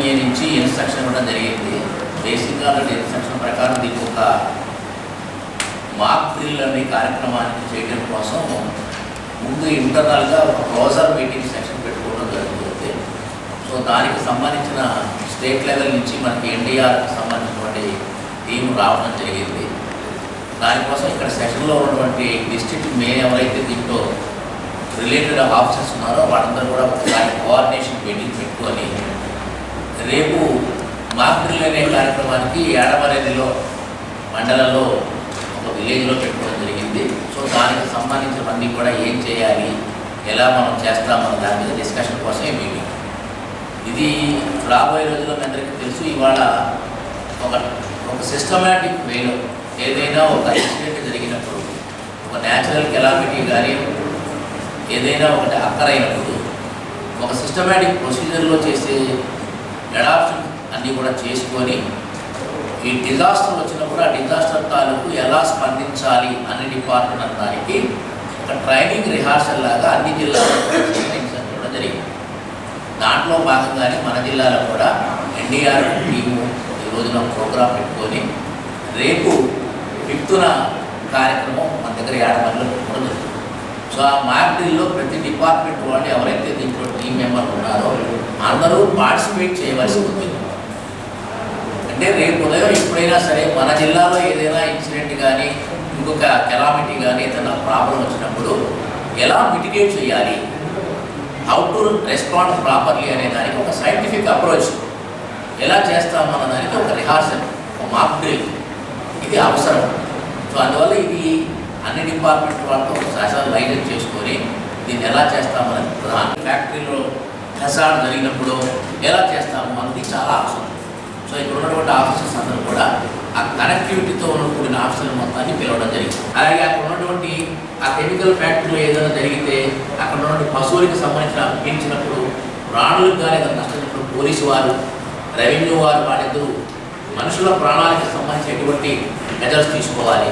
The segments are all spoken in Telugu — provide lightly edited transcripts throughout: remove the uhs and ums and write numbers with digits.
డిఎంఈ నుంచి ఇన్స్ట్రక్షన్ ఇవ్వడం జరిగింది. బేసిక్గా ఇన్స్ట్రక్షన్ ప్రకారం దీనికి ఒక మాక్ డ్రిల్ అనే కార్యక్రమానికి చేయడం కోసం ముందు ఇంటర్నల్గా ఒక క్లోజర్ మీటింగ్ సెక్షన్ పెట్టుకోవడం జరుగుతుంది. సో దానికి సంబంధించిన స్టేట్ లెవెల్ నుంచి మనకి ఎన్డీఆర్కి సంబంధించినటువంటి టీం రావడం జరిగింది. దానికోసం ఇక్కడ సెషన్లో ఉన్నటువంటి డిస్ట్రిక్ట్ మెయిన్ ఎవరైతే దీంట్లో రిలేటెడ్ ఆఫీసర్స్ ఉన్నారో వాళ్ళందరూ కూడా ఒకసారి కోఆర్డినేషన్ మీటింగ్ పెట్టుకొని రేపు మాక్ డ్రిల్ అనే కార్యక్రమానికి ఏడమరేదిలో మండలంలో ఒక విలేజ్లో పెట్టుకోవడం జరిగింది. సో దానికి సంబంధించినవన్నీ కూడా ఏం చేయాలి, ఎలా మనం చేస్తామన్న దాని మీద డిస్కషన్ కోసమే మీటింగ్. ఇది రాబోయే రోజుల్లో మీ అందరికీ తెలుసు. ఇవాళ ఒక సిస్టమేటిక్ వేలో ఏదైనా ఒక ఇన్సిడెంట్ జరిగినప్పుడు, ఒక న్యాచురల్ కెలామిటీ కానీ ఏదైనా ఒకటి అక్కరైనప్పుడు ఒక సిస్టమేటిక్ ప్రొసీజర్లో చేసే అడాప్షన్ అన్నీ కూడా చేసుకొని ఈ డిజాస్టర్ వచ్చినప్పుడు ఆ డిజాస్టర్ తాలూకు ఎలా స్పందించాలి అనే డిపార్ట్మెంట్ దానికి ఒక ట్రైనింగ్ రిహార్సల్ లాగా అన్ని జిల్లాల్లో కూడా జరిగింది. దాంట్లో భాగంగానే మన జిల్లాలో కూడా ఎన్డీఆర్ టీము ఈ రోజున ప్రోగ్రాం పెట్టుకొని రేపు 5వ కార్యక్రమం మన దగ్గర ఏడమరిలో పెట్టుకోవడం జరుగుతుంది. సో ఆ మాక్ డ్రిల్లో ప్రతి డిపార్ట్మెంట్ వాళ్ళు ఎవరైతే దీంట్లో టీం మెంబర్లు ఉన్నారో అందరూ పార్టిసిపేట్ చేయవలసి ఉంటుంది. అంటే రేపు ఉదయం ఎప్పుడైనా సరే మన జిల్లాలో ఏదైనా ఇన్సిడెంట్ కానీ ఇంకొక కెలామిటీ కానీ ఏదైనా ప్రాబ్లం వచ్చినప్పుడు ఎలా మిటిగేట్ చేయాలి, హౌ టు రెస్పాండ్ ప్రాపర్లీ అనే దానికి ఒక సైంటిఫిక్ అప్రోచ్ ఎలా చేస్తామన్న దానికి ఒక రిహార్సల్, ఒక మాక్ డ్రిల్ ఇది అవసరం. సో అందువల్ల ఇది అన్ని డిపార్ట్మెంట్ వాళ్ళతో ఒక శాసనాలు లైన్ చేసుకొని దీన్ని ఎలా చేస్తామని ప్రధాన ఫ్యాక్టరీలో హెసాడ్ జరిగినప్పుడు ఎలా చేస్తాము అన్నది చాలా అవసరం. సో ఇక్కడ ఉన్నటువంటి ఆఫీసర్స్ అందరూ కూడా ఆ కనెక్టివిటీతో కూడిన ఆఫీసర్ల మొత్తాన్ని పిలవడం జరిగింది. అలాగే అక్కడ ఉన్నటువంటి ఆ కెమికల్ ఫ్యాక్టరీలో ఏదైనా జరిగితే అక్కడ ఉన్నటువంటి పశువులకు సంబంధించిన అప్పగించినప్పుడు ప్రాణులకు కానీ ఏదైనా నష్టమైనప్పుడు పోలీసు వారు, రెవెన్యూ వారు వాళ్ళిద్దరూ మనుషుల ప్రాణాలకు సంబంధించి ఎటువంటి మెజర్స్ తీసుకోవాలి,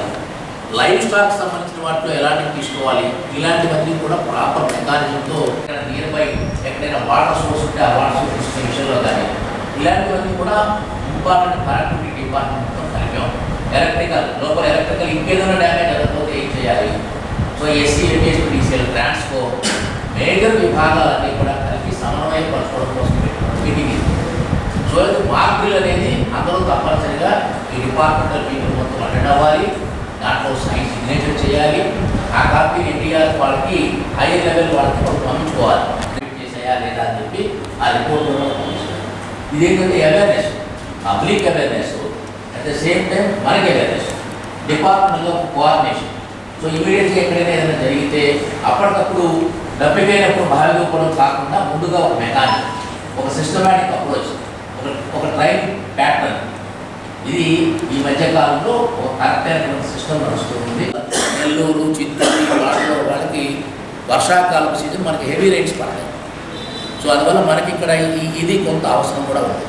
లైవ్ స్టాక్ సంబంధించిన వాటిలో ఎలాంటివి తీసుకోవాలి, ఇలాంటివన్నీ కూడా ప్రాపర్ మెకానిజంతో నియర్ బై ఎక్కడైనా వాటర్ సోర్స్ ఉంటే ఆ వాటర్ సోర్స్ తీసుకునే విషయంలో కానీ ఇలాంటివన్నీ కూడా ఇంపార్టెంట్ కనెక్టివిటీ డిపార్ట్మెంట్తో కలిపాం. ఎలక్ట్రికల్ లోపల ఎలక్ట్రికల్ ఇంకేదైనా డ్యామేజ్ అవ్వకపోతే ఏం చేయాలి. So SC, MS, DCL, Transco major విభాగాలన్నీ కూడా కలిపి సమన్వయపరచుకోవడం కోసం మీటింగ్. సో మాక్ డ్రిల్ అనేది అందరూ తప్పనిసరిగా ఈ డిపార్ట్మెంటల్ పీపుల్ మొత్తం అటెండ్ అవ్వాలి. దాంట్లో సైన్ సిగ్నేచర్ చేయాలి. ఆ కాపీ ఎన్టీఆర్ వాళ్ళకి హైయర్ లెవెల్ వాళ్ళకి పంపించుకోవాలి. చేసేయా లేదా అని చెప్పి ఆ రిపోర్ట్ పంపించాలి. ఇదేంటంటే awareness, public awareness, at the same time మనకి అవేర్నెస్, డిపార్ట్మెంట్లో కోఆర్డినేషన్. సో ఇమీడియట్గా ఎక్కడైనా ఏదైనా జరిగితే అప్పటికప్పుడు డబ్బిపోయినప్పుడు బాగా కాకుండా ముందుగా ఒక మెకానిజం, ఒక సిస్టమేటిక్ అప్రోచ్, ఒక ట్రైన్ ప్యాటర్న్, ఇది ఈ మధ్యకాలంలో ఒక కరెక్ట్ అయినటువంటి సిస్టమ్ నడుస్తుంది. నెల్లూరు, చిత్తూరు వాటిలో వాళ్ళకి వర్షాకాలం సీజన్ మనకి హెవీ రైన్స్ పడతాయి. సో అందువల్ల మనకి ఇక్కడ ఇది కొంత అవసరం కూడా ఉంది.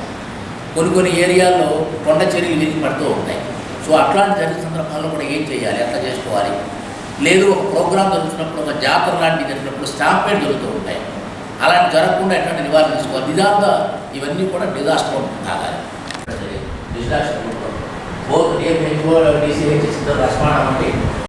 కొన్ని ఏరియాల్లో కొండ చర్యలు విరిగి పడుతూ ఉంటాయి. సో అట్లాంటి జరిగిన సందర్భాల్లో కూడా ఏం చేయాలి, ఎట్లా చేసుకోవాలి. లేదు ఒక ప్రోగ్రామ్ జరుగుతున్నప్పుడు, ఒక జాతర లాంటివి జరిగినప్పుడు స్టాంపేడ్ జరుగుతూ ఉంటాయి. అలాంటి జరగకుండా ఎట్లాంటి నివారణ తీసుకోవాలి. నిదాంగా ఇవన్నీ కూడా డిజాస్టర్ కాగాలి. Disaster both DMHO, DCH respond అవ్వండి.